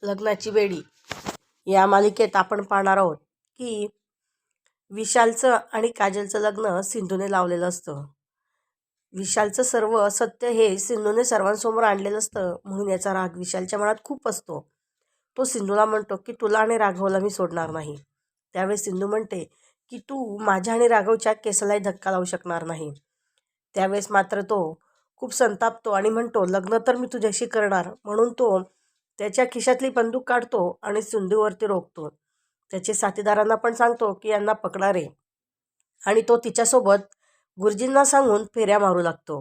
लग्नाची बेडी या मालिकेत आपण पाहणार आहोत की विशालचं आणि काजलचं लग्न सिंधूने लावलेलं असतं. विशालचं सर्व सत्य हे सिंधूने सर्वांसमोर आणलेलं असतं, म्हणून याचा राग विशालच्या मनात खूप असतो. तो सिंधूला म्हणतो की तुला आणि राघवला मी सोडणार नाही. त्यावेळेस सिंधू म्हणते की तू माझ्या आणि राघवच्या केसालाही धक्का लावू शकणार नाही. त्यावेळेस मात्र तो खूप संतापतो आणि म्हणतो लग्न तर मी तुझ्याशी करणार, म्हणून तो त्याच्या खिशातली बंदूक काढतो आणि सिंधूवरती रोखतो. त्याचे साथीदारांना पण सांगतो की यांना पकडा रे, आणि तो तिच्यासोबत गुरुजींना सांगून फेऱ्या मारू लागतो.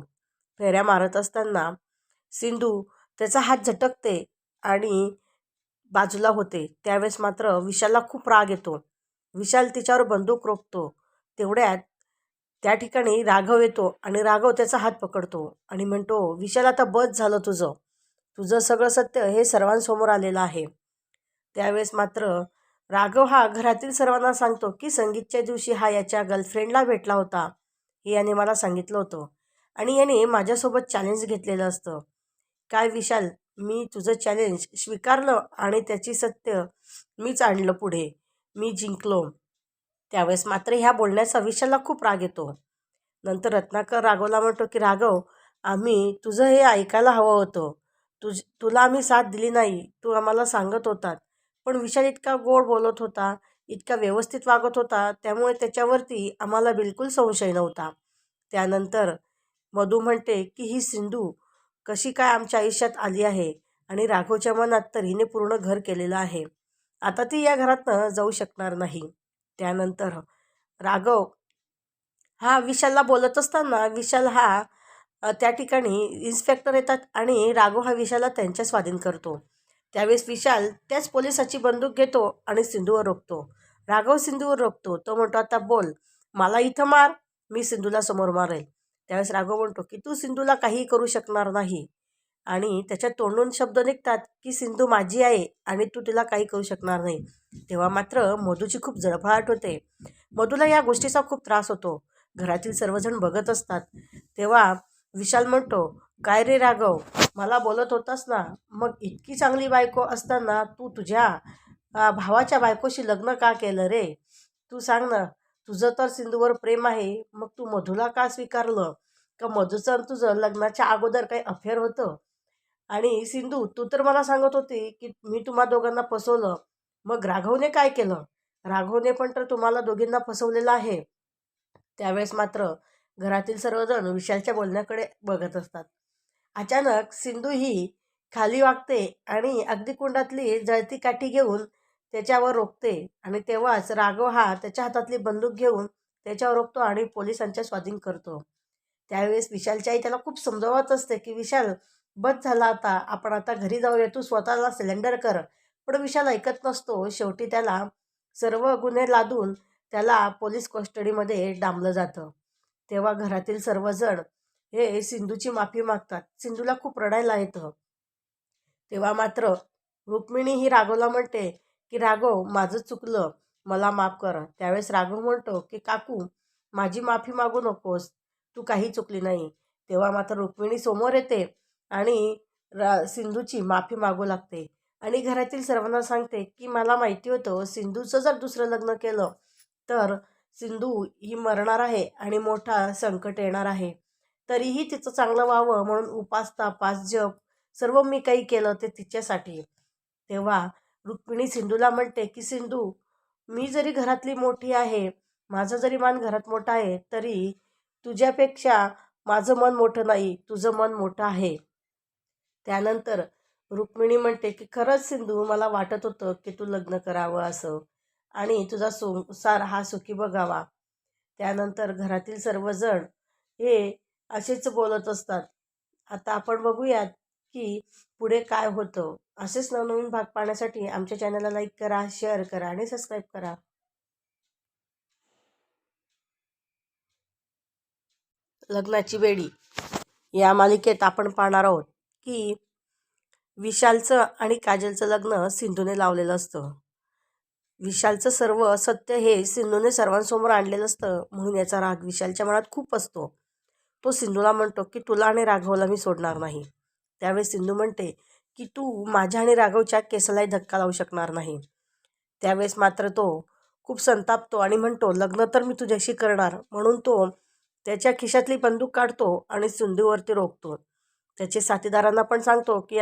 फेऱ्या मारत असताना सिंधू त्याचा हात झटकते आणि बाजूला होते. त्यावेळेस मात्र विशालला खूप राग येतो. विशाल तिच्यावर बंदूक रोखतो. तेवढ्यात त्या ठिकाणी राघव येतो आणि राघव त्याचा हात पकडतो आणि म्हणतो विशाल आता बस झालं, तुझं तुझं सगळं सत्य हे सर्वांसमोर आलेलं आहे. त्यावेळेस मात्र राघव हा घरातील सर्वांना सांगतो की संगीतच्या दिवशी हा याच्या गर्लफ्रेंडला भेटला होता, हे याने मला सांगितलं होतं आणि याने माझ्यासोबत चॅलेंज घेतलेलं असतं. काय विशाल, मी तुझं चॅलेंज स्वीकारलं आणि त्याची सत्य मीच आणलं पुढे, मी जिंकलो. त्यावेळेस मात्र ह्या बोलण्याचा विशालला खूप राग येतो. नंतर रत्नाकर राघवला म्हणतो की राघव, आम्ही तुझं हे ऐकायला हवं होतं. तुला आम्ही साथ दिली नाही, तू आम्हाला सांगत होतात. पण विशाल इतका गोड बोलत होता, इतका व्यवस्थित वागत होता, त्यामुळे त्याच्यावरती आम्हाला बिलकुल संशय नव्हता. त्यानंतर मधू म्हणते की ही सिंधू कशी काय आमच्या आयुष्यात आली आहे आणि राघवच्या मनात तर हिने पूर्ण घर केलेलं आहे. आता ती या घरातनं जाऊ शकणार नाही. त्यानंतर राघव हा विशालला बोलत असताना विशाल हा त्या ठिकाणी इन्स्पेक्टर येतात आणि राघव हा विशालला त्यांच्या स्वाधीन करतो. त्यावेळेस विशाल त्याच पोलिसाची बंदूक घेतो आणि सिंधूवर रोखतो. राघव सिंधूवर रोखतो. तो म्हणतो आता बोल, मला इथं मार, मी सिंधूला समोर मारेल. त्यावेळेस राघव म्हणतो की तू सिंधूला काही करू शकणार नाही, आणि त्याच्या तोंडून शब्द निघतात की सिंधू माझी आहे आणि तू तिला काही करू शकणार नाही. तेव्हा मात्र मधूची खूप जळफळाट होते. मधूला या गोष्टीचा खूप त्रास होतो. घरातील सर्वजण बघत असतात. तेव्हा विशाल म्हणतो काय रे राघव, मला बोलत होतास ना, मग इतकी चांगली बायको असताना तू तुझ्या भावाच्या बायकोशी लग्न का केलं रे? तू सांग ना, तुझं तर सिंधूवर प्रेम आहे, मग तू मधूला का स्वीकारलं? का मधूचं तुझं लग्नाच्या अगोदर काही अफेअर होतं? आणि सिंधू, तू तर मला सांगत होती की मी तुम्हा दोघांना फसवलं, मग राघवने काय केलं? राघवने पण तर तुम्हाला दोघींना फसवलेलं आहे. त्यावेळेस मात्र घरातील सर्वजण विशालच्या बोलण्याकडे बघत असतात. अचानक सिंधू ही खाली वागते आणि अगदी कुंडातली जळती काठी घेऊन त्याच्यावर रोखते आणि तेव्हाच राघव हा त्याच्या हातातली बंदूक घेऊन त्याच्यावर रोखतो आणि पोलिसांच्या स्वाधीन करतो. त्यावेळेस विशालची आई त्याला खूप समजावत असते की विशाल, बस झाला आता, आपण आता घरी जाऊया, तू स्वतःला सिलेंडर कर. पण विशाल ऐकत नसतो. शेवटी त्याला सर्व गुन्हे लादून त्याला पोलीस कस्टडीमध्ये डांबलं जातं. तेव्हा घरातील सर्वजण हे सिंधूची माफी मागतात. सिंधूला खूप रडायला येतं. तेव्हा मात्र रुक्मिणी ही राघवला म्हणते की राघव, माझं चुकलं, मला माफ कर. त्यावेळेस राघव म्हणतो की काकू, माझी माफी मागू नकोस, तू काही चुकली नाही. तेव्हा मात्र रुक्मिणी समोर येते आणि सिंधूची माफी मागू लागते आणि घरातील सर्वांना सांगते की मला माहिती होतं सिंधूचं जर दुसरं लग्न केलं तर सिंधू ही मरणार आहे आणि मोठा संकट येणार आहे. तरीही तिचं चांगलं व्हावं म्हणून उपास तापास जप सर्व मी काही केलं ते तिच्यासाठी. तेव्हा रुक्मिणी सिंधूला म्हणते की सिंधू, मी जरी घरातली मोठी आहे, माझं जरी मान घरात मोठा आहे, तरी तुझ्यापेक्षा माझं मन मोठं नाही, तुझं मन मोठं आहे. त्यानंतर रुक्मिणी म्हणते की खरंच सिंधू, मला वाटत होतं की तू लग्न करावं असं, आणि तुझा संसार हा सुखी बघावा. त्यानंतर घरातील सर्वजण हे असेच बोलत असतात. आता आपण बघूयात की पुढे काय होतं. असेच नवनवीन भाग पाहण्यासाठी आमच्या चॅनलला लाईक करा, शेअर करा आणि सबस्क्राईब करा. लग्नाची बेडी या मालिकेत आपण पाहणार आहोत की विशालचं आणि काजलचं लग्न सिंधूने लावलेलं असतं. विशालचं सर्व सत्य हे सिंधूने सर्वांसमोर आणलेलं असतं, म्हणून याचा राग विशालच्या मनात खूप असतो. तो सिंधूला म्हणतो की तुला आणि राघवला मी सोडणार नाही. त्यावेळेस सिंधू म्हणते की तू माझ्या आणि राघवच्या केसालाही धक्का लावू शकणार नाही. त्यावेळेस मात्र तो खूप संतापतो आणि म्हणतो, लग्न तर मी तुझ्याशी करणार. म्हणून तो त्याच्या खिशातली बंदूक काढतो आणि सिंधूवरती रोखतो. त्याचे साथीदारांना पण सांगतो की